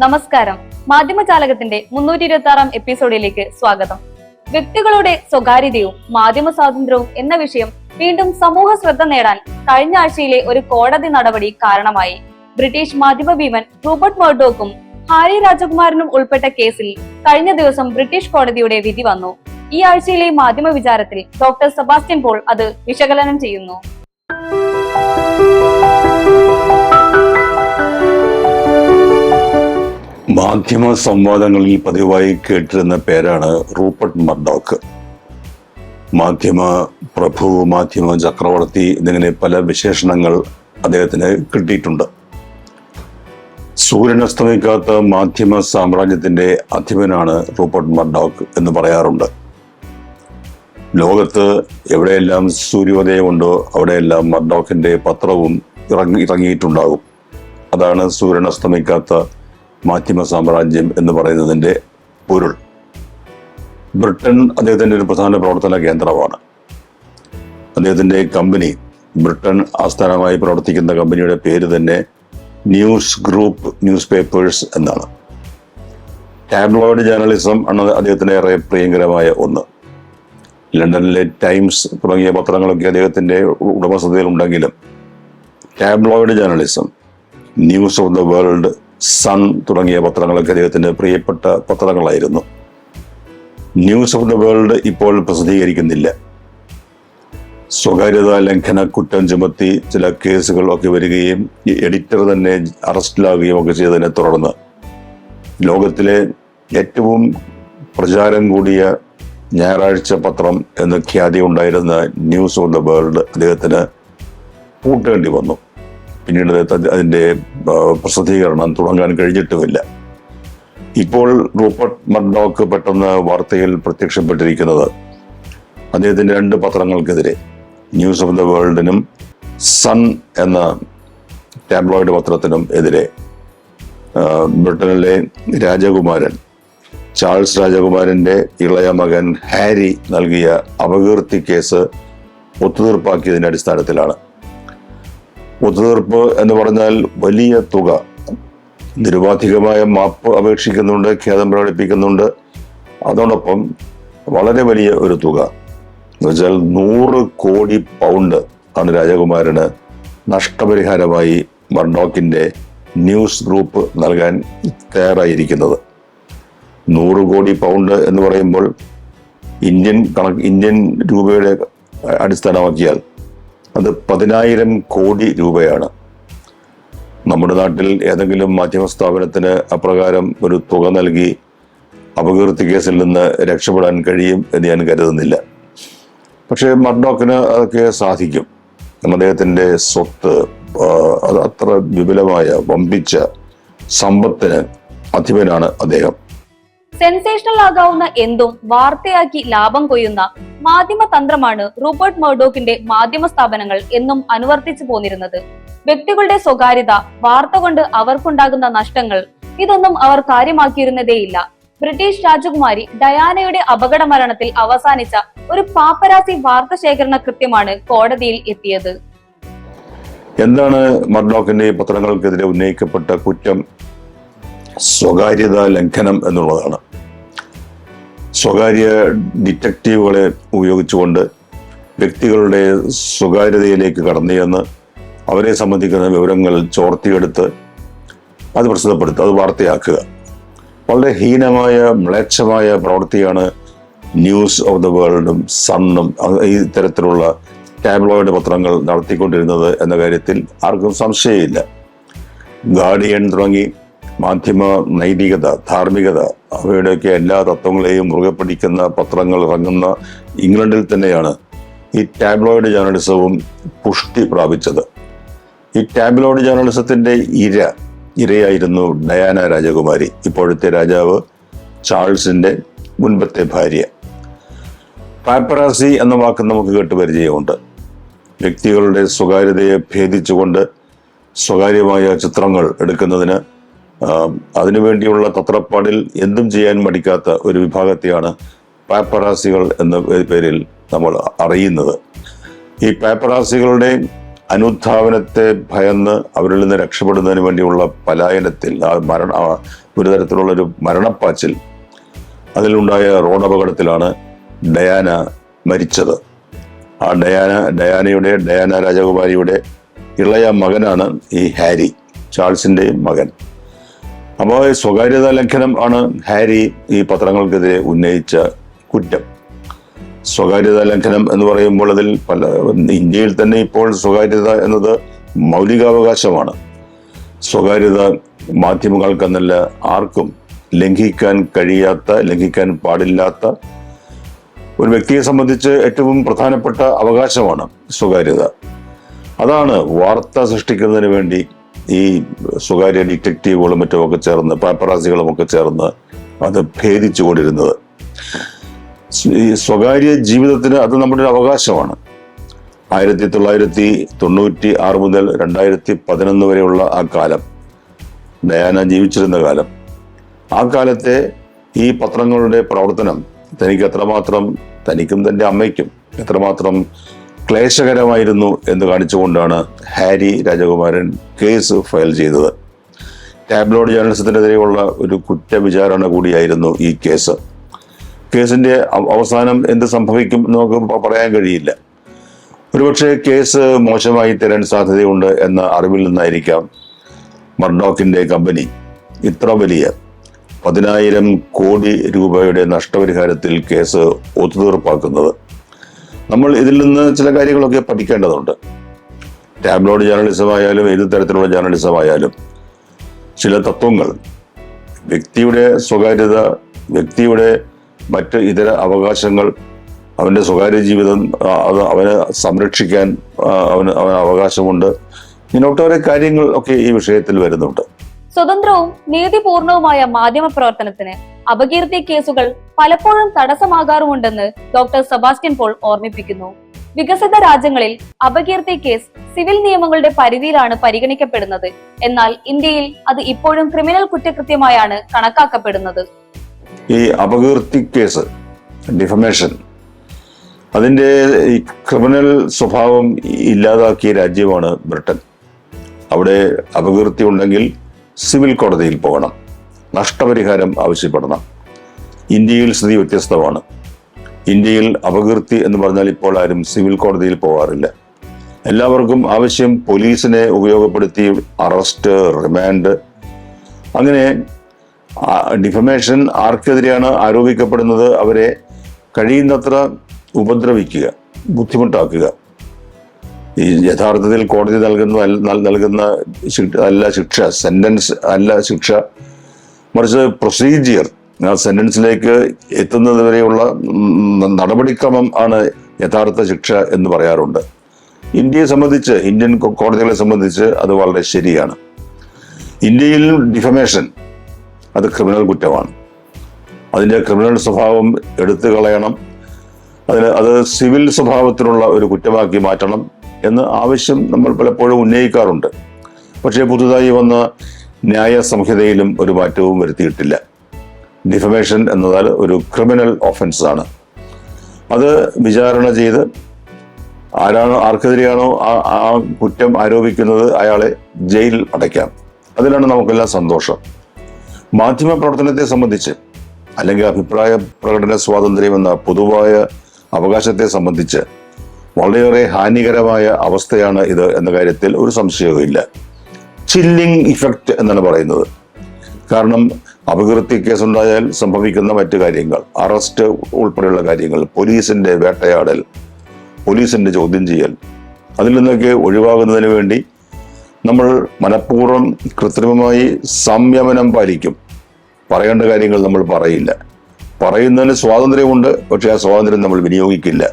നമസ്കാരം. മാധ്യമജാലകത്തിന്റെ 326 എപ്പിസോഡിലേക്ക് സ്വാഗതം. വ്യക്തികളുടെ സ്വകാര്യതയും മാധ്യമ സ്വാതന്ത്ര്യവും എന്ന വിഷയം വീണ്ടും സമൂഹ ശ്രദ്ധ നേടാൻ കഴിഞ്ഞ ആഴ്ചയിലെ ഒരു കോടതി നടപടി കാരണമായി. ബ്രിട്ടീഷ് മാധ്യമ ഭീമൻ റൂപ്പർട്ട് മർഡോക്കും ഹാരി രാജകുമാരനും ഉൾപ്പെട്ട കേസിൽ കഴിഞ്ഞ ദിവസം ബ്രിട്ടീഷ് കോടതിയുടെ വിധി വന്നു. ഈ ആഴ്ചയിലെ മാധ്യമ വിചാരത്തിൽ ഡോക്ടർ സെബാസ്റ്റ്യൻ പോൾ അത് വിശകലനം ചെയ്യുന്നു. മാധ്യമ സംവാദങ്ങളിൽ പതിവായി കേട്ടിരുന്ന പേരാണ് റൂപ്പർട്ട് മർഡോക്ക്. മാധ്യമ പ്രഭു, മാധ്യമ ചക്രവർത്തി എന്നിങ്ങനെ പല വിശേഷണങ്ങൾ അദ്ദേഹത്തിന് കിട്ടിയിട്ടുണ്ട്. സൂര്യൻ അസ്തമിക്കാത്ത മാധ്യമ സാമ്രാജ്യത്തിന്റെ അധിപനാണ് റൂപ്പർട്ട് മർഡോക്ക് എന്ന് പറയാറുണ്ട്. ലോകത്ത് എവിടെയെല്ലാം സൂര്യോദയമുണ്ടോ അവിടെയെല്ലാം മർഡോക്കിന്റെ പത്രവും ഇറങ്ങിയിട്ടുണ്ടാകും. അതാണ് സൂര്യൻ അസ്തമിക്കാത്ത മാധ്യമ സാമ്രാജ്യം എന്ന് പറയുന്നതിന്റെ പൊരുൾ. ബ്രിട്ടൻ അദ്ദേഹത്തിന്റെ ഒരു പ്രധാന പ്രവർത്തന കേന്ദ്രമാണ്. അദ്ദേഹത്തിന്റെ കമ്പനി, ബ്രിട്ടൻ ആസ്ഥാനമായി പ്രവർത്തിക്കുന്ന കമ്പനിയുടെ പേര് തന്നെ ന്യൂസ് ഗ്രൂപ്പ് ന്യൂസ് പേപ്പേഴ്സ് എന്നാണ്. ടാബ്ലോയിഡ് ജേർണലിസം ആണ് അദ്ദേഹത്തിന് ഏറെ പ്രിയങ്കരമായ ഒന്ന്. ലണ്ടനിലെ ടൈംസ് തുടങ്ങിയ പത്രങ്ങളൊക്കെ അദ്ദേഹത്തിന്റെ ഉടമസ്ഥതയിൽ ഉണ്ടെങ്കിലും tabloid journalism, news of the world, sun തുടങ്ങിയ പത്രങ്ങളൊക്കെ അദ്ദേഹത്തിന്റെ പ്രിയപ്പെട്ട പത്രങ്ങളായിരുന്നു. ന്യൂസ് ഓഫ് ദ വേൾഡ് ഇപ്പോൾ പ്രസിദ്ധീകരിക്കുന്നില്ല. സ്വകാര്യതാ ലംഘന കുറ്റം ചുമത്തി ചില കേസുകൾ ഒക്കെ വരികയും ഈ എഡിറ്റർ തന്നെ അറസ്റ്റിലാവുകയും ഒക്കെ ചെയ്തതിനെ തുടർന്ന് ലോകത്തിലെ ഏറ്റവും പ്രചാരം കൂടിയ ഞായറാഴ്ച പത്രം എന്ന ഖ്യാതി ഉണ്ടായിരുന്ന ന്യൂസ് ഓഫ് ദ വേൾഡ് അദ്ദേഹത്തിന് പൂട്ടേണ്ടി വന്നു. പിന്നീട് അതിന്റെ പ്രസിദ്ധീകരണം തുടങ്ങാൻ കഴിഞ്ഞിട്ടുമില്ല. ഇപ്പോൾ റൂപ്പർട്ട് മർഡോക്ക് പെട്ടെന്ന് വാർത്തയിൽ പ്രത്യക്ഷപ്പെട്ടിരിക്കുന്നത് അദ്ദേഹത്തിന്റെ രണ്ട് പത്രങ്ങൾക്കെതിരെ, ന്യൂസ് ഓഫ് ദ വേൾഡിനും സൺ എന്ന ടാബ്ലോയിഡ് പത്രത്തിനും എതിരെ ബ്രിട്ടനിലെ രാജകുമാരൻ ചാൾസ് രാജകുമാരന്റെ ഇളയ മകൻ ഹാരി നൽകിയ അപകീർത്തി കേസ് ഒത്തുതീർപ്പാക്കിയതിന്റെ അടിസ്ഥാനത്തിലാണ്. ഒത്തുതീർപ്പ് എന്ന് പറഞ്ഞാൽ വലിയ തുക, നിരുപാധികമായ മാപ്പ് അപേക്ഷിക്കുന്നുണ്ട്, ഖേദം പ്രകടിപ്പിക്കുന്നുണ്ട്. അതോടൊപ്പം വളരെ വലിയ ഒരു തുക എന്ന് വെച്ചാൽ 100 കോടി പൗണ്ട് ആണ് രാജകുമാരന് നഷ്ടപരിഹാരമായി മർഡോക്കിന്റെ ന്യൂസ് ഗ്രൂപ്പ് നൽകാൻ തയ്യാറായിരിക്കുന്നത്. 100 കോടി പൗണ്ട് എന്ന് പറയുമ്പോൾ ഇന്ത്യൻ രൂപയുടെ അടിസ്ഥാനമാക്കിയാൽ അത് 10,000 കോടി രൂപയാണ്. നമ്മുടെ നാട്ടിൽ ഏതെങ്കിലും മാധ്യമ സ്ഥാപനത്തിന് അപ്രകാരം ഒരു തുക നൽകി അപകീർത്തി കേസിൽ നിന്ന് രക്ഷപ്പെടാൻ കഴിയും എന്ന് ഞാൻ കരുതുന്നില്ല. പക്ഷേ മർഡോക്കിന് അതൊക്കെ സാധിക്കും. അദ്ദേഹത്തിന്റെ സ്വത്ത്, അത് അത്ര വിപുലമായ വമ്പിച്ച സമ്പത്തിന് അധിപനാണ് അദ്ദേഹം. സെൻസേഷണൽ ആകാവുന്ന എന്തും വാർത്തയാക്കി ലാഭം കൊയ്യുന്ന മാധ്യമ തന്ത്രമാണ് റൂപ്പർട്ട് മർഡോക്കിന്റെ മാധ്യമ സ്ഥാപനങ്ങൾ എന്നും അനുവർത്തിച്ചു പോന്നിരുന്നത്. വ്യക്തികളുടെ സ്വകാര്യത, വാർത്ത കൊണ്ട് അവർക്കുണ്ടാകുന്ന നഷ്ടങ്ങൾ, ഇതൊന്നും അവർ കാര്യമാക്കിയിരുന്നതേയില്ല. ബ്രിട്ടീഷ് രാജകുമാരി ഡയാനയുടെ അപകട മരണത്തിൽ അവസാനിച്ച ഒരു പാപ്പരാസി വാർത്ത ശേഖരണ കൃത്യമാണ് കോടതിയിൽ എത്തിയത്. എന്താണ് മർഡോക്കിന്റെ പത്രങ്ങൾക്കെതിരെ ഉന്നയിക്കപ്പെട്ട കുറ്റം? സ്വകാര്യതാ ലംഘനം എന്നുള്ളതാണ്. സ്വകാര്യ ഡിറ്റക്റ്റീവുകളെ ഉപയോഗിച്ചുകൊണ്ട് വ്യക്തികളുടെ സ്വകാര്യതയിലേക്ക് കടന്നു ചെന്ന് അവരെ സംബന്ധിക്കുന്ന വിവരങ്ങൾ ചോർത്തിയെടുത്ത് അത് പ്രസിദ്ധപ്പെടുത്തുക, അത് വാർത്തയാക്കുക. വളരെ ഹീനമായ, മ്ലേച്ഛമായ പ്രവൃത്തിയാണ് ന്യൂസ് ഓഫ് ദ വേൾഡും സണ്ണും ഈ തരത്തിലുള്ള ടാബ്ലോയിഡ് പത്രങ്ങൾ നടത്തിക്കൊണ്ടിരുന്നത് എന്ന കാര്യത്തിൽ ആർക്കും സംശയമില്ല. ഗാർഡിയൻ തുടങ്ങി മാധ്യമ നൈതികത, ധാർമ്മികത, അവയുടെയൊക്കെ എല്ലാ തത്വങ്ങളെയും മുറുകെ പിടിക്കുന്ന പത്രങ്ങൾ ഇറങ്ങുന്ന ഇംഗ്ലണ്ടിൽ തന്നെയാണ് ഈ ടാബ്ലോയിഡ് ജേർണലിസവും പുഷ്ടി പ്രാപിച്ചത്. ഈ ടാബ്ലോയിഡ് ജേർണലിസത്തിന്റെ ഇരയായിരുന്നു ഡയാന രാജകുമാരി, ഇപ്പോഴത്തെ രാജാവ് ചാൾസിന്റെ മുൻപത്തെ ഭാര്യ. പാപ്പറാസി എന്ന വാക്ക് നമുക്ക് കേട്ട് പരിചയമുണ്ട്. വ്യക്തികളുടെ സ്വകാര്യതയെ ഭേദിച്ചുകൊണ്ട് സ്വകാര്യമായ ചിത്രങ്ങൾ എടുക്കുന്നതിന് അതിനുവേണ്ടിയുള്ള തത്രപ്പാടിൽ എന്തും ചെയ്യാൻ മടിക്കാത്ത ഒരു വിഭാഗത്തെയാണ് പാപ്പറാസികൾ എന്ന പേരിൽ നമ്മൾ അറിയുന്നത്. ഈ പാപ്പറാസികളുടെ അനുധാവനത്തെ ഭയന്ന് അവരിൽ നിന്ന് രക്ഷപ്പെടുന്നതിന് വേണ്ടിയുള്ള പലായനത്തിൽ ഒരു തരത്തിലുള്ള ഒരു മരണപ്പാച്ചിൽ, അതിലുണ്ടായ റോഡ് അപകടത്തിലാണ് ഡയാന മരിച്ചത്. ആ ഡയാന രാജകുമാരിയുടെ ഇളയ മകനാണ് ഈ ഹാരി, ചാൾസിന്റെയും മകൻ. അപ്പോൾ സ്വകാര്യതാ ലംഘനം ആണ് ഹാരി ഈ പത്രങ്ങൾക്കെതിരെ ഉന്നയിച്ച കുറ്റം. സ്വകാര്യതാ ലംഘനം എന്ന് പറയുമ്പോൾ അതിൽ ഇന്ത്യയിൽ തന്നെ ഇപ്പോൾ സ്വകാര്യത എന്നത് മൗലികാവകാശമാണ്. സ്വകാര്യത മാധ്യമങ്ങൾക്കെന്നല്ല ആർക്കും ലംഘിക്കാൻ പാടില്ലാത്ത ഒരു വ്യക്തിയെ സംബന്ധിച്ച് ഏറ്റവും പ്രധാനപ്പെട്ട അവകാശമാണ് സ്വകാര്യത. അതാണ് വാർത്ത സൃഷ്ടിക്കുന്നതിന് വേണ്ടി ഈ സ്വകാര്യ ഡിറ്റക്റ്റീവുകളും മറ്റുമൊക്കെ ചേർന്ന്, പാപ്പറാസികളും ഒക്കെ ചേർന്ന് അത് ഭേദിച്ചുകൊണ്ടിരുന്നത്. ഈ സ്വകാര്യ ജീവിതത്തിന് അത് നമ്മുടെ ഒരു അവകാശമാണ്. 1996 മുതൽ 2011 വരെയുള്ള ആ കാലം, ഡയാന ജീവിച്ചിരുന്ന കാലം, ആ കാലത്തെ ഈ പത്രങ്ങളുടെ പ്രവർത്തനം തനിക്കും തൻ്റെ അമ്മയ്ക്കും എത്രമാത്രം ക്ലേശകരമായിരുന്നു എന്ന് കാണിച്ചുകൊണ്ടാണ് ഹാരി രാജകുമാരൻ കേസ് ഫയൽ ചെയ്തത്. ടാബ്ലോയിഡ് ജേർണലിസത്തിനെതിരെയുള്ള ഒരു കുറ്റവിചാരണ കൂടിയായിരുന്നു ഈ കേസ്. കേസിന്റെ അവസാനം എന്ത് സംഭവിക്കും എന്ന് നമുക്ക് പറയാൻ കഴിയില്ല. ഒരുപക്ഷെ കേസ് മോശമായി തരാൻ സാധ്യതയുണ്ട് എന്ന അറിവിൽ നിന്നായിരിക്കാം മർഡോക്കിന്റെ കമ്പനി ഇത്ര വലിയ 10,000 കോടി രൂപയുടെ നഷ്ടപരിഹാരത്തിൽ കേസ് ഒത്തുതീർപ്പാക്കുന്നത്. നമ്മൾ ഇതിൽ നിന്ന് ചില കാര്യങ്ങളൊക്കെ പഠിക്കേണ്ടതുണ്ട്. ടാബ്ലോയിഡ് ജേർണലിസം ആയാലും ഏത് തരത്തിലുള്ള ജേർണലിസം ആയാലും ചില തത്വങ്ങൾ, വ്യക്തിയുടെ സ്വകാര്യത, വ്യക്തിയുടെ മറ്റ് ഇതര അവകാശങ്ങൾ, അവന്റെ സ്വകാര്യ ജീവിതം അത് അവന് സംരക്ഷിക്കാൻ അവന് അവകാശമുണ്ട്. ഇങ്ങനെ ഒട്ടേറെ കാര്യങ്ങൾ ഒക്കെ ഈ വിഷയത്തിൽ വരുന്നുണ്ട്. സ്വതന്ത്രവും നീതിപൂർണവുമായ മാധ്യമ പ്രവർത്തനത്തിന് അപകീർത്തി കേസുകൾ പലപ്പോഴും തടസ്സമാകാറുമുണ്ടെന്ന് ഡോക്ടർ സെബാസ്റ്റ്യൻ പോൾ ഓർമ്മിപ്പിക്കുന്നു. വികസിത രാജ്യങ്ങളിൽ അപകീർത്തി കേസ് സിവിൽ നിയമങ്ങളുടെ പരിധിയിലാണ് പരിഗണിക്കപ്പെടുന്നത്. എന്നാൽ ഇന്ത്യയിൽ അത് ഇപ്പോഴും ക്രിമിനൽ കുറ്റകൃത്യമായാണ് കണക്കാക്കപ്പെടുന്നത്. ഈ അപകീർത്തി കേസ്, ഡിഫമേഷൻ, അതിന്റെ ഈ ക്രിമിനൽ സ്വഭാവം ഇല്ലാതാക്കിയ രാജ്യമാണ് ബ്രിട്ടൻ. അവിടെ അപകീർത്തി ഉണ്ടെങ്കിൽ സിവിൽ കോടതിയിൽ പോകണം, നഷ്ടപരിഹാരം ആവശ്യപ്പെടണം. ഇന്ത്യയിൽ സ്ഥിതി വ്യത്യസ്തമാണ്. ഇന്ത്യയിൽ അപകീർത്തി എന്ന് പറഞ്ഞാൽ ഇപ്പോൾ ആരും സിവിൽ കോടതിയിൽ പോകാറില്ല. എല്ലാവർക്കും ആവശ്യം പോലീസിനെ ഉപയോഗപ്പെടുത്തി അറസ്റ്റ്, റിമാൻഡ്. അങ്ങനെ ഡിഫമേഷൻ ആർക്കെതിരെയാണ് ആരോപിക്കപ്പെടുന്നത് അവരെ കഴിയുന്നത്ര ഉപദ്രവിക്കുക, ബുദ്ധിമുട്ടാക്കുക. ഈ യഥാർത്ഥത്തിൽ കോടതി നൽകുന്ന അല്ല ശിക്ഷ, സെന്റൻസ് അല്ല ശിക്ഷ, മറിച്ച് പ്രൊസീജിയർ, ആ സെന്റൻസിലേക്ക് എത്തുന്നത് വരെയുള്ള നടപടിക്രമം ആണ് യഥാർത്ഥ ശിക്ഷ എന്ന് പറയാറുണ്ട്. ഇന്ത്യയെ സംബന്ധിച്ച്, ഇന്ത്യൻ കോടതികളെ സംബന്ധിച്ച് അത് വളരെ ശരിയാണ്. ഇന്ത്യയിൽ ഡിഫമേഷൻ അത് ക്രിമിനൽ കുറ്റമാണ്. അതിൻ്റെ ക്രിമിനൽ സ്വഭാവം എടുത്തു കളയണം, അത് സിവിൽ സ്വഭാവത്തിലുള്ള ഒരു കുറ്റമാക്കി മാറ്റണം എന്ന് ആവശ്യം നമ്മൾ പലപ്പോഴും ഉന്നയിക്കാറുണ്ട്. പക്ഷേ പുതുതായി വന്ന ന്യായ സംഹിതയിലും ഒരു മാറ്റവും വരുത്തിയിട്ടില്ല. ഡിഫമേഷൻ എന്നാൽ ഒരു ക്രിമിനൽ ഒഫൻസ് ആണ്. അത് വിചാരണ ചെയ്ത് ആർക്കെതിരെയാണോ ആ കുറ്റം ആരോപിക്കുന്നത് അയാളെ ജയിലിൽ അടയ്ക്കാം. അതിലാണ് നമുക്കെല്ലാം സന്തോഷം. മാധ്യമ പ്രവർത്തനത്തെ സംബന്ധിച്ച്, അല്ലെങ്കിൽ അഭിപ്രായ പ്രകടന സ്വാതന്ത്ര്യം എന്ന പൊതുവായ അവകാശത്തെ സംബന്ധിച്ച് വളരെയേറെ ഹാനികരമായ അവസ്ഥയാണ് ഇത് എന്ന കാര്യത്തിൽ ഒരു സംശയവുമില്ല. ചില്ലിംഗ് ഇഫക്റ്റ് എന്നാണ് പറയുന്നത്. കാരണം അപകീർത്തി കേസുണ്ടായാൽ സംഭവിക്കുന്ന മറ്റു കാര്യങ്ങൾ, അറസ്റ്റ് ഉൾപ്പെടെയുള്ള കാര്യങ്ങൾ, പോലീസിന്റെ വേട്ടയാടൽ, പോലീസിന്റെ ചോദ്യം ചെയ്യൽ, അതിൽ നിന്നൊക്കെ ഒഴിവാകുന്നതിന് വേണ്ടി നമ്മൾ മനഃപൂർവ്വം കൃത്രിമമായി സംയമനം പാലിക്കും. പറയേണ്ട കാര്യങ്ങൾ നമ്മൾ പറയില്ല. പറയുന്നതിന് സ്വാതന്ത്ര്യമുണ്ട്, പക്ഷെ ആ സ്വാതന്ത്ര്യം നമ്മൾ വിനിയോഗിക്കില്ല.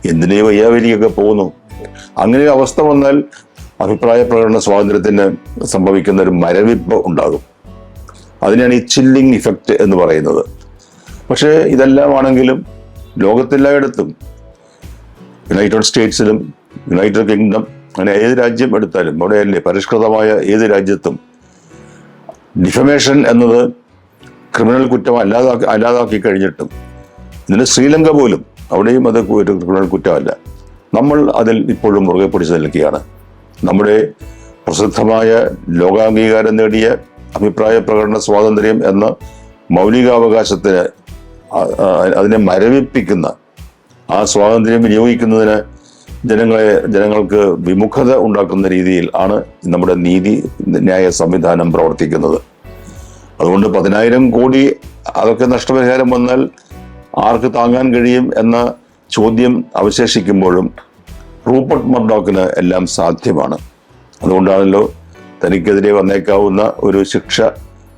എന്തിനേ വയ്യാവരിയൊക്കെ പോകുന്നു. അങ്ങനെ ഒരു അവസ്ഥ വന്നാൽ അഭിപ്രായ പ്രകടന സ്വാതന്ത്ര്യത്തിന് സംഭവിക്കുന്ന ഒരു മരവിപ്പ് ഉണ്ടാകും. അതിനാണ് ഈ ചില്ലിംഗ് ഇഫക്റ്റ് എന്ന് പറയുന്നത്. പക്ഷേ ഇതെല്ലാം ആണെങ്കിലും ലോകത്തെല്ലായിടത്തും, യുണൈറ്റഡ് സ്റ്റേറ്റ്സിലും യുണൈറ്റഡ് കിങ്ഡം, അങ്ങനെ ഏത് രാജ്യം എടുത്താലും അവിടെയല്ലേ പരിഷ്കൃതമായ ഏത് രാജ്യത്തും ഡിഫമേഷൻ എന്നത് ക്രിമിനൽ കുറ്റം അല്ലാതാക്കി കഴിഞ്ഞിട്ടും, ഇതിന് ശ്രീലങ്ക പോലും, അവിടെയും അത് ഒരു ക്രിമിനൽ കുറ്റമല്ല. നമ്മൾ അതിൽ ഇപ്പോഴും മുറുകെ പിടിച്ചു നിൽക്കുകയാണ്. നമ്മുടെ പ്രസിദ്ധമായ ലോകാംഗീകാരം നേടിയ അഭിപ്രായ പ്രകടന സ്വാതന്ത്ര്യം എന്ന മൗലികാവകാശത്തിന് അതിനെ മരവിപ്പിക്കുന്ന ആ സ്വാതന്ത്ര്യം വിനിയോഗിക്കുന്നതിന് ജനങ്ങൾക്ക് വിമുഖത ഉണ്ടാക്കുന്ന രീതിയിൽ ആണ് നമ്മുടെ നീതി ന്യായ സംവിധാനം പ്രവർത്തിക്കുന്നത്. അതുകൊണ്ട് 10,000 കോടി അതൊക്കെ നഷ്ടപരിഹാരം വന്നാൽ ആർക്ക് താങ്ങാൻ കഴിയും എന്ന ചോദ്യം അവശേഷിക്കുമ്പോഴും റൂപ്പർട്ട് മർഡോക്കിന് എല്ലാം സാധ്യമാണ്. അതുകൊണ്ടാണല്ലോ തനിക്കെതിരെ വന്നേക്കാവുന്ന ഒരു ശിക്ഷ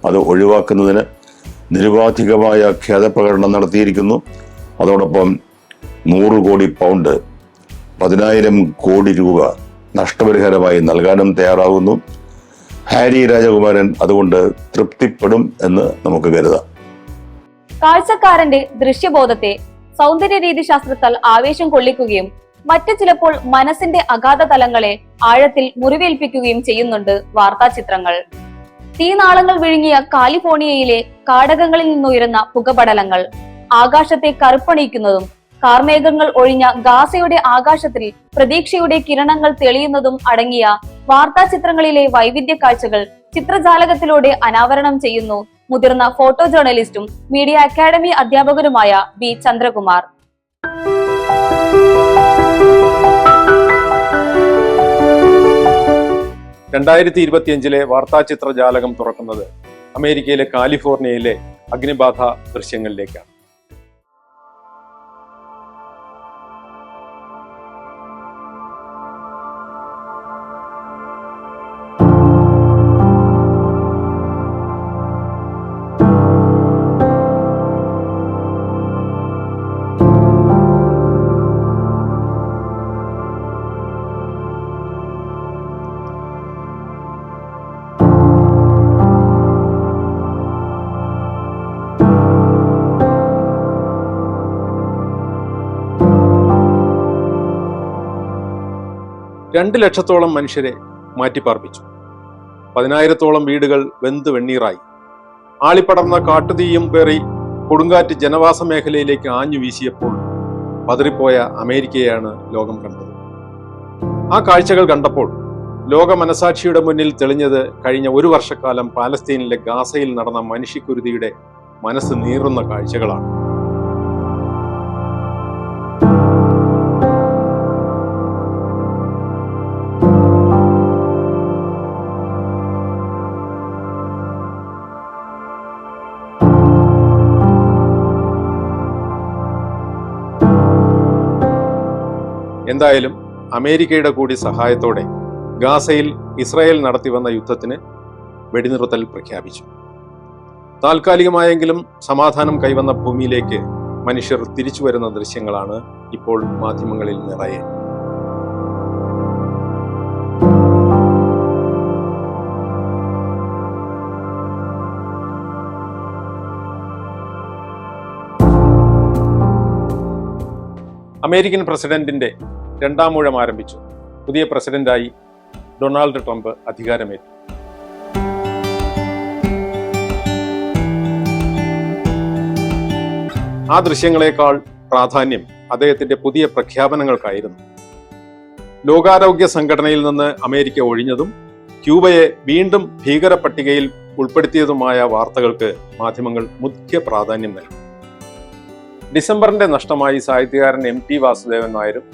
അത് ഒഴിവാക്കുന്നതിന് നിരുപാധികമായ ഖേദപ്രകടനം നടത്തിയിരിക്കുന്നു. അതോടൊപ്പം 100 കോടി പൗണ്ട് 10,000 കോടി രൂപ നഷ്ടപരിഹാരമായി നൽകാനും തയ്യാറാകുന്നു. ഹാരി രാജകുമാരൻ അതുകൊണ്ട് തൃപ്തിപ്പെടും എന്ന് നമുക്ക് കരുതാം. കാഴ്ചക്കാരന്റെ ദൃശ്യബോധത്തെ സൗന്ദര്യ രീതിശാസ്ത്രത്താൽ ആവേശം കൊള്ളിക്കുകയും മറ്റു ചിലപ്പോൾ മനസ്സിന്റെ അഗാധ തലങ്ങളെ ആഴത്തിൽ മുറിവേൽപ്പിക്കുകയും ചെയ്യുന്നുണ്ട് വാർത്താ ചിത്രങ്ങൾ. തീനാളങ്ങൾ വിഴുങ്ങിയ കാലിഫോർണിയയിലെ കാടകങ്ങളിൽ നിന്നുയരുന്ന പുകപടലങ്ങൾ, ആകാശത്തെ കറുപ്പണിയിക്കുന്നതും കാർമേഘങ്ങൾ ഒഴിഞ്ഞ ഗാസയുടെ ആകാശത്തിൽ പ്രതീക്ഷയുടെ കിരണങ്ങൾ തെളിയുന്നതും അടങ്ങിയ വാർത്താ ചിത്രങ്ങളിലെ വൈവിധ്യ കാഴ്ചകൾ ചിത്രജാലകത്തിലൂടെ അനാവരണം ചെയ്യുന്നു മുതിർന്ന ഫോട്ടോ ജേർണലിസ്റ്റും മീഡിയ അക്കാദമി അധ്യാപകരുമായ ബി ചന്ദ്രകുമാർ. 2025 വാർത്താചിത്ര ജാലകം തുറക്കുന്നത് അമേരിക്കയിലെ കാലിഫോർണിയയിലെ അഗ്നിബാധ ദൃശ്യങ്ങളിലേക്കാണ്. രണ്ട് ലക്ഷത്തോളം മനുഷ്യരെ മാറ്റിപ്പാർപ്പിച്ചു. 10,000-ഓളം വീടുകൾ വെന്ത് വെണ്ണീറായി. ആളിപ്പടർന്ന കാട്ടുതീയും പേറി കൊടുങ്കാറ്റ് ജനവാസ മേഖലയിലേക്ക് ആഞ്ഞു വീശിയപ്പോൾ പതറിപ്പോയ അമേരിക്കയാണ് ലോകം കണ്ടത്. ആ കാഴ്ചകൾ കണ്ടപ്പോൾ ലോക മനസാക്ഷിയുടെ മുന്നിൽ തെളിഞ്ഞത് കഴിഞ്ഞ 1 വർഷക്കാലം പാലസ്തീനിലെ ഗാസയിൽ നടന്ന മനുഷ്യക്കുരുതിയുടെ മനസ്സ് നീറുന്ന കാഴ്ചകളാണ്. എന്തായാലും അമേരിക്കയുടെ കൂടി സഹായത്തോടെ ഗാസയിൽ ഇസ്രായേൽ നടത്തിവന്ന യുദ്ധത്തിന് വെടിനിർത്തൽ പ്രഖ്യാപിച്ചു. താൽക്കാലികമായെങ്കിലും സമാധാനം കൈവന്ന ഭൂമിയിലേക്ക് മനുഷ്യർ തിരിച്ചു വരുന്ന ദൃശ്യങ്ങളാണ് ഇപ്പോൾ മാധ്യമങ്ങളിൽ നിറയെ. അമേരിക്കൻ പ്രസിഡന്റിന്റെ 2ാം ഊഴം ആരംഭിച്ചു. പുതിയ പ്രസിഡന്റായി ഡൊണാൾഡ് ട്രംപ് അധികാരമേറ്റു. ആ ദൃശ്യങ്ങളെക്കാൾ പ്രാധാന്യം അദ്ദേഹത്തിന്റെ പുതിയ പ്രഖ്യാപനങ്ങൾക്കായിരുന്നു. ലോകാരോഗ്യ സംഘടനയിൽ നിന്ന് അമേരിക്ക ഒഴിഞ്ഞതും ക്യൂബയെ വീണ്ടും ഭീകര പട്ടികയിൽ ഉൾപ്പെടുത്തിയതുമായ വാർത്തകൾക്ക് മാധ്യമങ്ങൾ മുഖ്യ പ്രാധാന്യം നൽകി. ഡിസംബറിന്റെ നഷ്ടമായി സാഹിത്യകാരൻ MT വാസുദേവൻ നായരും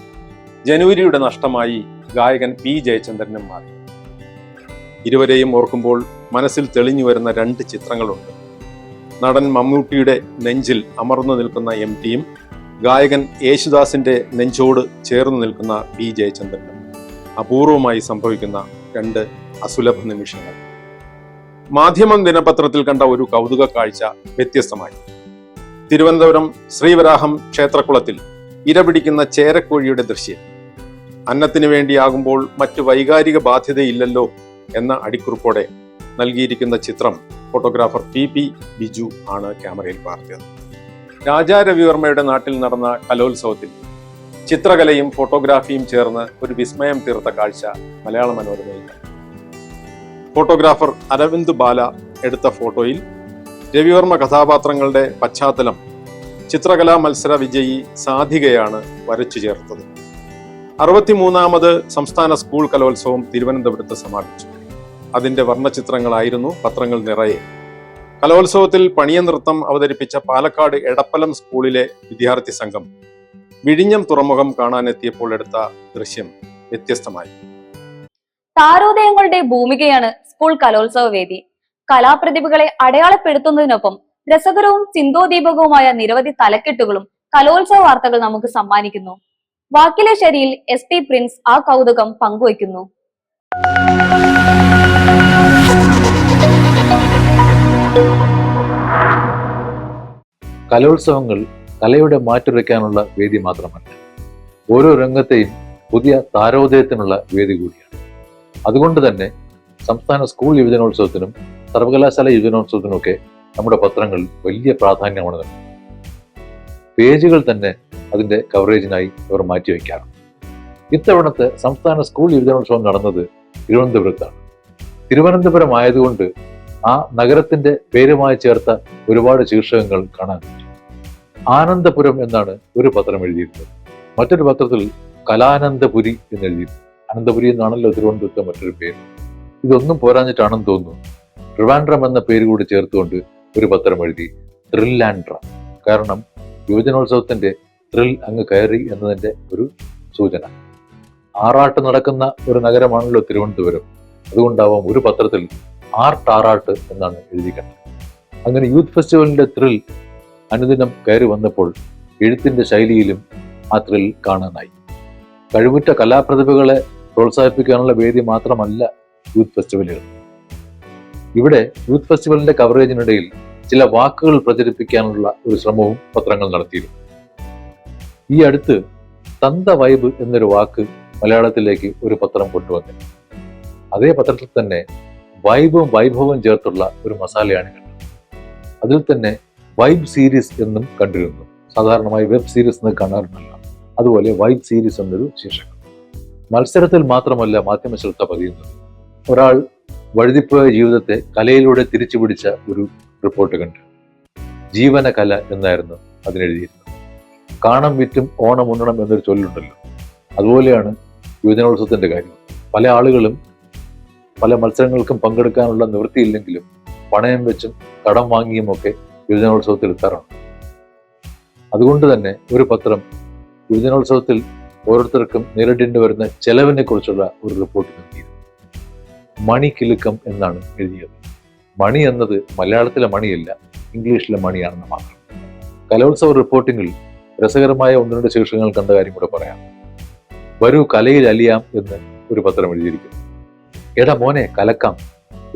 ജനുവരിയുടെ നഷ്ടമായി ഗായകൻ P ജയചന്ദ്രനും മാറി. ഇരുവരെയും ഓർക്കുമ്പോൾ മനസ്സിൽ തെളിഞ്ഞു വരുന്ന 2 ചിത്രങ്ങളുണ്ട്. നടൻ മമ്മൂട്ടിയുടെ നെഞ്ചിൽ അമർന്നു നിൽക്കുന്ന MTയും ഗായകൻ യേശുദാസിന്റെ നെഞ്ചോട് ചേർന്ന് നിൽക്കുന്ന P ജയചന്ദ്രനും അപൂർവമായി സംഭവിക്കുന്ന 2 അസുലഭ നിമിഷങ്ങൾ. മാധ്യമം ദിനപത്രത്തിൽ കണ്ട ഒരു കൗതുക കാഴ്ച വ്യത്യസ്തമായി. തിരുവനന്തപുരം ശ്രീവരാഹം ക്ഷേത്രക്കുളത്തിൽ ഇരപിടിക്കുന്ന ചേരക്കോഴിയുടെ ദൃശ്യം. അന്നത്തിനു വേണ്ടിയാകുമ്പോൾ മറ്റു വൈകാരിക ബാധ്യതയില്ലല്ലോ എന്ന അടിക്കുറിപ്പോടെ നൽകിയിരിക്കുന്ന ചിത്രം ഫോട്ടോഗ്രാഫർ PP ബിജു ആണ് ക്യാമറയിൽ പകർത്തിയത്. രാജാ രവിവർമ്മയുടെ നാട്ടിൽ നടന്ന കലോത്സവത്തിൽ ചിത്രകലയും ഫോട്ടോഗ്രാഫിയും ചേർന്ന് ഒരു വിസ്മയം തീർത്ത കാഴ്ച മലയാള മനോരമയിൽ. ഫോട്ടോഗ്രാഫർ അരവിന്ദ് ബാല എടുത്ത ഫോട്ടോയിൽ രവിവർമ്മ കഥാപാത്രങ്ങളുടെ പശ്ചാത്തലം ചിത്രകലാ മത്സര വിജയി സാധികയാണ് വരച്ചു ചേർത്തത്. 63ാമത് സംസ്ഥാന സ്കൂൾ കലോത്സവം തിരുവനന്തപുരത്ത് സമാപിച്ചു. അതിന്റെ വർണ്ണചിത്രങ്ങളായിരുന്നു പത്രങ്ങൾ നിറയെ. കലോത്സവത്തിൽ പണിയ നൃത്തം അവതരിപ്പിച്ച പാലക്കാട് എടപ്പലം സ്കൂളിലെ വിദ്യാർത്ഥി സംഘം വിഴിഞ്ഞം തുറമുഖം കാണാനെത്തിയപ്പോൾ എടുത്ത ദൃശ്യം വ്യത്യസ്തമായി. താരോദയങ്ങളുടെ ഭൂമികയാണ് സ്കൂൾ കലോത്സവ വേദി. കലാപ്രതിഭകളെ അടയാളപ്പെടുത്തുന്നതിനൊപ്പം രസകരവും ചിന്തോദീപകവുമായ നിരവധി തലക്കെട്ടുകളും കലോത്സവ വാർത്തകൾ നമുക്ക് സമ്മാനിക്കുന്നു. വാക്കിലെ ശരിയിൽ SP പ്രിൻസ് ആ കൗതുകം പങ്കുവയ്ക്കുന്നു. കലോത്സവങ്ങൾ കലയുടെ മാറ്റുരയ്ക്കാനുള്ള വേദി മാത്രമല്ല, ഓരോ രംഗത്തെയും പുതിയ താരോദയത്തിനുള്ള വേദി കൂടിയാണ്. അതുകൊണ്ട് തന്നെ സംസ്ഥാന സ്കൂൾ യുവജനോത്സവത്തിനും സർവകലാശാല യുവജനോത്സവത്തിനുമൊക്കെ നമ്മുടെ പത്രങ്ങൾ വലിയ പ്രാധാന്യമാണ് നൽകുന്നത്. പേജുകൾ തന്നെ അതിന്റെ കവറേജിനായി അവർ മാറ്റിവെക്കാറുണ്ട്. ഇത്തവണത്തെ സംസ്ഥാന സ്കൂൾ യുവജനോത്സവം നടന്നത് തിരുവനന്തപുരത്താണ്. തിരുവനന്തപുരം ആയതുകൊണ്ട് ആ നഗരത്തിന്റെ പേരുമായി ചേർത്ത ഒരുപാട് ശീർഷകങ്ങൾ കാണാൻ പറ്റും. ആനന്ദപുരം എന്നാണ് ഒരു പത്രം എഴുതിയിരുന്നത്. മറ്റൊരു പത്രത്തിൽ കലാനന്ദപുരി എന്ന് എഴുതിയിരുന്നു. അനന്തപുരി എന്നാണല്ലോ തിരുവനന്തപുരത്തെ മറ്റൊരു പേര്. ഇതൊന്നും പോരാഞ്ഞിട്ടാണെന്ന് തോന്നുന്നു ട്രിവാൻഡ്രം എന്ന പേര് കൂടി ചേർത്തുകൊണ്ട് ഒരു പത്രം എഴുതി ത്രില്ലാൻഡ്ര. കാരണം യുവജനോത്സവത്തിന്റെ ത്രിൽ അങ്ങ് കയറി എന്നതിന്റെ ഒരു സൂചന. ആറാട്ട് നടക്കുന്ന ഒരു നഗരമാണല്ലോ തിരുവനന്തപുരം. അതുകൊണ്ടാവാം ഒരു പത്രത്തിൽ ആർട്ട് ആറാട്ട് എന്നാണ് എഴുതി കണ്ടത്. അങ്ങനെ യൂത്ത് ഫെസ്റ്റിവലിന്റെ ത്രിൽ അനുദിനം കയറി വന്നപ്പോൾ എഴുത്തിന്റെ ശൈലിയിലും ആ ത്രിൽ കാണാനായി. കഴിവുറ്റ കലാപ്രതിഭകളെ പ്രോത്സാഹിപ്പിക്കാനുള്ള വേദി മാത്രമല്ല യൂത്ത് ഫെസ്റ്റിവലുകൾ. ഇവിടെ യൂത്ത് ഫെസ്റ്റിവലിന്റെ കവറേജിനിടയിൽ ചില വാക്കുകൾ പ്രചരിപ്പിക്കാനുള്ള ഒരു ശ്രമവും പത്രങ്ങൾ നടത്തിയിരുന്നു. ഈ അടുത്ത് തന്ത വൈബ് എന്നൊരു വാക്ക് മലയാളത്തിലേക്ക് ഒരു പത്രം കൊണ്ടുവന്നു. അതേ പത്രത്തിൽ തന്നെ വൈബും വൈഭവവും ചേർത്തുള്ള ഒരു മസാലയാണ് കണ്ടത്. അതിൽ തന്നെ വൈബ് സീരീസ് എന്നും കണ്ടിരുന്നു. സാധാരണമായി വെബ് സീരീസ് എന്ന് കാണാറുണ്ടല്ലോ, അതുപോലെ വൈബ് സീരീസ് എന്നൊരു ശീർഷകം. മത്സരത്തിൽ മാത്രമല്ല മാധ്യമ ശ്രദ്ധ പതിയുന്നത്. ഒരാൾ വഴുതിപ്പോയ ജീവിതത്തെ കലയിലൂടെ തിരിച്ചുപിടിച്ച ഒരു റിപ്പോർട്ട് കണ്ടു. ജീവന കല എന്നായിരുന്നു അതിനെഴുതിയിരുന്നത്. കാണം വിറ്റും ഓണം ഉണ്ണണം എന്നൊരു ചൊല്ലുണ്ടല്ലോ, അതുപോലെയാണ് യുവജനോത്സവത്തിന്റെ കാര്യം. പല ആളുകളും പല മത്സരങ്ങൾക്കും പങ്കെടുക്കാനുള്ള നിവൃത്തിയില്ലെങ്കിലും പണയം വെച്ചും കടം വാങ്ങിയും ഒക്കെ യുവജനോത്സവത്തിൽ എത്താറുണ്ട്. അതുകൊണ്ട് തന്നെ ഒരു പത്രം യുവജനോത്സവത്തിൽ ഓരോരുത്തർക്കും നേരിടേണ്ടി വരുന്ന ചെലവിനെ കുറിച്ചുള്ള ഒരു റിപ്പോർട്ട് നൽകിയിരുന്നു. മണിക്കിലുക്കം എന്നാണ് എഴുതിയത്. മണി എന്നത് മലയാളത്തിലെ മണിയല്ല, ഇംഗ്ലീഷിലെ മണിയാണെന്ന് മാത്രം. കലോത്സവ റിപ്പോർട്ടിങ്ങിൽ രസകരമായ ഒന്ന് രണ്ട് ശീർഷകങ്ങൾ കണ്ട കാര്യം കൂടെ പറയാം. വരൂ കലയിൽ അലിയാം എന്ന് ഒരു പത്രം എഴുതിയിരിക്കുന്നു. എടാ മോനെ കലക്കാം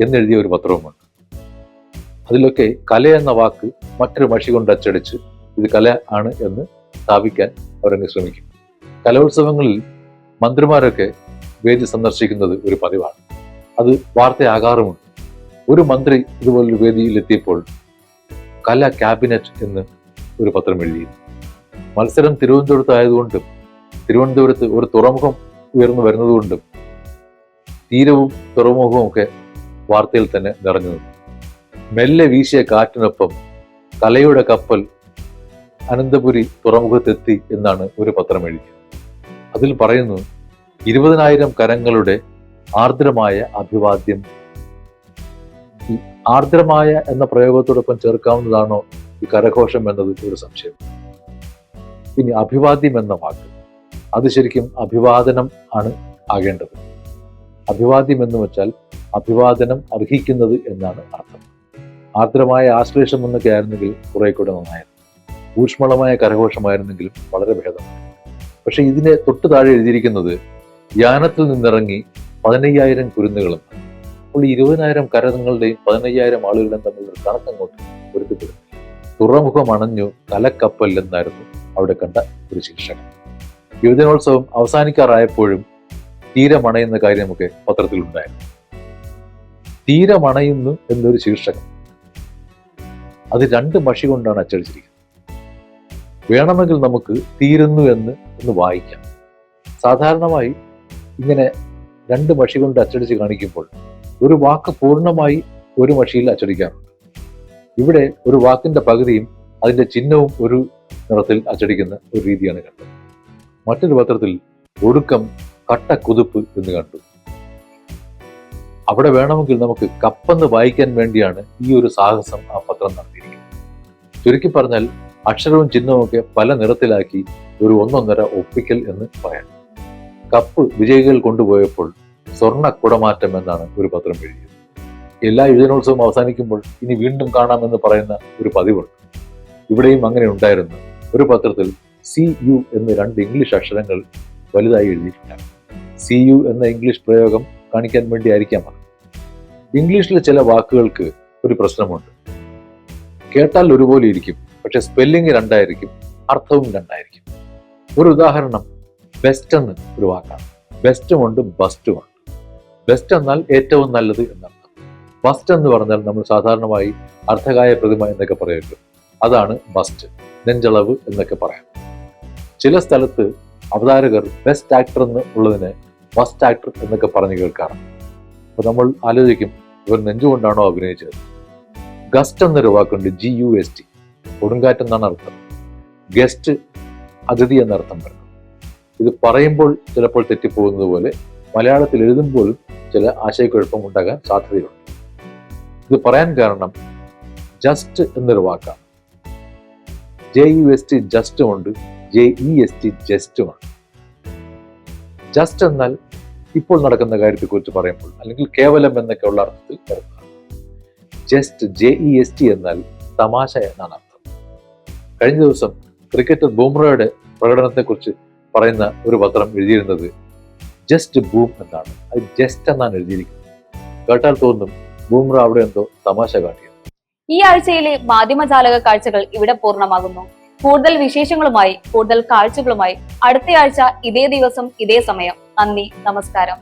എന്നെഴുതിയ ഒരു പത്രവുമുണ്ട്. അതിലൊക്കെ കല എന്ന വാക്ക് മറ്റൊരു മഷി കൊണ്ട് അച്ചടിച്ച് ഇത് കല ആണ് എന്ന് സ്ഥാപിക്കാൻ അവരങ്ങ് ശ്രമിക്കും. കലോത്സവങ്ങളിൽ മന്ത്രിമാരൊക്കെ വേദി സന്ദർശിക്കുന്നത് ഒരു പതിവാണ്. അത് വാർത്തയാകാറുമുണ്ട്. ഒരു മന്ത്രി ഇതുപോലൊരു വേദിയിലെത്തിയപ്പോൾ കല ക്യാബിനറ്റ് എന്ന് ഒരു പത്രം എഴുതിയിരുന്നു. മത്സരം തിരുവനന്തപുരത്ത് ആയതുകൊണ്ടും തിരുവനന്തപുരത്ത് ഒരു തുറമുഖം ഉയർന്നു വരുന്നതുകൊണ്ടും തീരവും തുറമുഖവും ഒക്കെ വാർത്തയിൽ തന്നെ നിറഞ്ഞു നിന്നു. മെല്ലെ വീശിയ കാറ്റിനൊപ്പം കലയുടെ കപ്പൽ അനന്തപുരി തുറമുഖത്തെത്തി എന്നാണ് ഒരു പത്രം എഴുതിയത്. അതിൽ പറയുന്നു 20,000 കരങ്ങളുടെ ആർദ്രമായ അഭിവാദ്യം. ആർദ്രമായ എന്ന പ്രയോഗത്തോടൊപ്പം ചേർക്കാവുന്നതാണോ ഈ കരഘോഷം എന്നത് ഒരു സംശയം. ഇനി അഭിവാദ്യം എന്ന വാക്ക്, അത് ശരിക്കും അഭിവാദനം ആണ് ആകേണ്ടത്. അഭിവാദ്യം എന്ന് വെച്ചാൽ അഭിവാദനം അർഹിക്കുന്നത് എന്നാണ് അർത്ഥം. ആർദ്രമായ ആശ്ലേഷം എന്നൊക്കെ ആയിരുന്നെങ്കിൽ കുറെ കൂടെ നന്നായിരുന്നു. ഊഷ്മളമായ കരഘോഷമായിരുന്നെങ്കിലും വളരെ ഭേദമാണ്. പക്ഷെ ഇതിനെ തൊട്ട് താഴെ എഴുതിയിരിക്കുന്നത് യാനത്തിൽ നിന്നിറങ്ങി 15,000 കുരുന്നുകളെന്ന്. അപ്പോൾ 20,000 കരങ്ങളുടെയും 15,000 ആളുകളുടെയും തമ്മിലൊരു കണക്കങ്ങോട്ട് പൊരുത്തപ്പെടുന്നു. തുറമുഖം അണഞ്ഞു കലക്കപ്പൽ എന്നായിരുന്നു അവിടെ കണ്ട ഒരു ശീർഷകം. യുവജനോത്സവം അവസാനിക്കാറായപ്പോഴും തീരമണയുന്ന കാര്യമൊക്കെ പത്രത്തിലുണ്ടായിരുന്നു. തീരമണയുന്നു എന്നൊരു ശീർഷകം, അത് 2 മഷി കൊണ്ടാണ് അച്ചടിച്ചിരിക്കുന്നത്. വേണമെങ്കിൽ നമുക്ക് തീരുന്നു എന്ന് ഒന്ന് വായിക്കാം. സാധാരണമായി ഇങ്ങനെ 2 മഷി കൊണ്ട് അച്ചടിച്ച് കാണിക്കുമ്പോൾ ഒരു വാക്ക് പൂർണ്ണമായി ഒരു മഷിയിൽ അച്ചടിക്കാറുണ്ട്. ഇവിടെ ഒരു വാക്കിന്റെ പകുതിയും അതിന്റെ ചിഹ്നവും ഒരു നിറത്തിൽ അച്ചടിക്കുന്ന ഒരു രീതിയാണ് കണ്ടത്. മറ്റൊരു പത്രത്തിൽ ഒടുക്കം കട്ട കുതിപ്പ് എന്ന് കണ്ടു. അവിടെ വേണമെങ്കിൽ നമുക്ക് കപ്പെന്ന് വായിക്കാൻ വേണ്ടിയാണ് ഈ ഒരു സാഹസം ആ പത്രം നടത്തിയിരിക്കുന്നത്. ചുരുക്കി പറഞ്ഞാൽ അക്ഷരവും ചിഹ്നവും ഒക്കെ പല നിറത്തിലാക്കി ഒരു ഒന്നൊന്നര ഒപ്പിക്കൽ എന്ന് പറയാം. കപ്പ് വിജയികൾ കൊണ്ടുപോയപ്പോൾ സ്വർണ്ണ കുടമാറ്റം എന്നാണ് ഒരു പത്രം എഴുതിയത്. എല്ലാ യുവജനോത്സവം അവസാനിക്കുമ്പോൾ ഇനി വീണ്ടും കാണാമെന്ന് പറയുന്ന ഒരു പതിവുണ്ട്. ഇവിടെയും അങ്ങനെ ഉണ്ടായിരുന്നു. ഒരു പത്രത്തിൽ CU എന്ന് 2 ഇംഗ്ലീഷ് അക്ഷരങ്ങൾ വലുതായി എഴുതിയിട്ടുണ്ട്. CU എന്ന ഇംഗ്ലീഷ് പ്രയോഗം കാണിക്കാൻ വേണ്ടി ആയിരിക്കാം അത്. ഇംഗ്ലീഷിലെ ചില വാക്കുകൾക്ക് ഒരു പ്രശ്നമുണ്ട്. കേട്ടാൽ ഒരുപോലെ ഇരിക്കും, പക്ഷെ സ്പെല്ലിംഗ് 2 ആയിരിക്കും, അർത്ഥവും 2 ആയിരിക്കും. ഒരു ഉദാഹരണം ബെസ്റ്റ് എന്ന് ഒരു വാക്കാണ്. ബെസ്റ്റും ഉണ്ട്, ബസ്റ്റും ഉണ്ട്. ബെസ്റ്റ് എന്നാൽ ഏറ്റവും നല്ലത് എന്നർത്ഥം. ബസ്റ്റ് എന്ന് പറഞ്ഞാൽ നമ്മൾ സാധാരണമായി അർത്ഥകായ പ്രതിമ എന്നൊക്കെ പറയുമല്ലോ, അതാണ് ബസ്റ്റ്. നെഞ്ചളവ് എന്നൊക്കെ പറയാം. ചില സ്ഥലത്ത് അവതാരകർ ബെസ്റ്റ് ആക്ടർ എന്ന് ഉള്ളതിനെ ബസ്റ്റ് ആക്ടർ എന്നൊക്കെ പറഞ്ഞു കേൾക്കാറുണ്ട്. അപ്പൊ നമ്മൾ ആലോചിക്കും, ഇവർ നെഞ്ചുകൊണ്ടാണോ അഭിനയിച്ചത്? ഗസ്റ്റ് എന്നൊരു വാക്കുണ്ട്, GUST. കൊടുങ്കാറ്റെന്നാണ് അർത്ഥം. ഗസ്റ്റ് അതിഥി എന്നർത്ഥം വരുന്നു. ഇത് പറയുമ്പോൾ ചിലപ്പോൾ തെറ്റിപ്പോകുന്നത് പോലെ മലയാളത്തിൽ എഴുതുമ്പോഴും ചില ആശയക്കുഴപ്പം ഉണ്ടാകാൻ സാധ്യതയുണ്ട്. ഇത് പറയാൻ കാരണം ജസ്റ്റ് എന്നൊരു വാക്കാണ്. JUST ജസ്റ്റും ഉണ്ട്, JEST ജസ്റ്റുമാണ്. ജസ്റ്റ് എന്നാൽ ഇപ്പോൾ നടക്കുന്ന കാര്യത്തെക്കുറിച്ച് പറയുമ്പോൾ അല്ലെങ്കിൽ കേവലം എന്നൊക്കെ ഉള്ള അർത്ഥത്തിൽ വരുന്നതാണ്. ജസ്റ്റ് JEST എന്നാൽ തമാശ എന്നാണ് അർത്ഥം. കഴിഞ്ഞ ദിവസം ക്രിക്കറ്റർ ബൂംറയുടെ പ്രകടനത്തെക്കുറിച്ച് പറയുന്ന ഒരു പത്രം എഴുതിയിരുന്നത് ജസ്റ്റ് ബൂം എന്നാണ്. അത് ജസ്റ്റ് എന്നാണ് എഴുതിയിരിക്കുന്നത്. കേട്ടാൽ തോന്നും ബൂംറ അവിടെ എന്തോ തമാശ കാട്ടിയത്. ഈ ആഴ്ചയിലെ മാധ്യമജാലക കാഴ്ചകൾ ഇവിടെ പൂർണ്ണമാകുന്നു. കൂടുതൽ വിശേഷങ്ങളുമായി, കൂടുതൽ കാഴ്ചകളുമായി അടുത്തയാഴ്ച ഇതേ ദിവസം ഇതേ സമയം. നന്ദി, നമസ്കാരം.